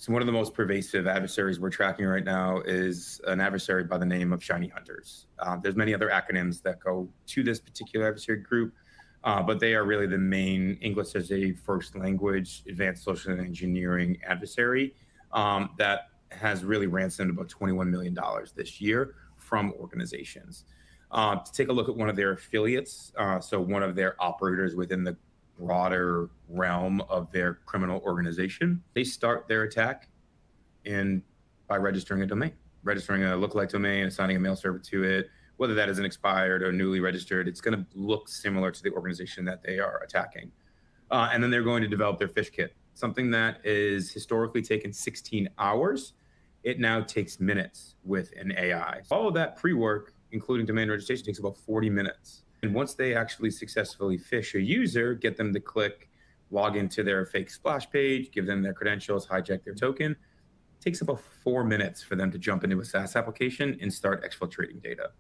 So one of the most pervasive adversaries we're tracking right now is an adversary by the name of Shiny Hunters. There's many other acronyms that go to this particular adversary group, but they are really the main English as a first language, advanced social engineering adversary that has really ransomed about $21 million this year from organizations. To take a look at one of their affiliates, so one of their operators within the broader realm of their criminal organization, they start their attack by registering a domain, registering a lookalike domain, assigning a mail server to it. Whether that is an expired or newly registered, it's going to look similar to the organization that they are attacking. And then they're going to develop their phish kit, something that is historically taken 16 hours. It now takes minutes with an AI. All of that pre-work, including domain registration, takes about 40 minutes. And once they actually successfully phish a user, get them to click, log into their fake splash page, give them their credentials, hijack their token, it takes about 4 minutes for them to jump into a SaaS application and start exfiltrating data.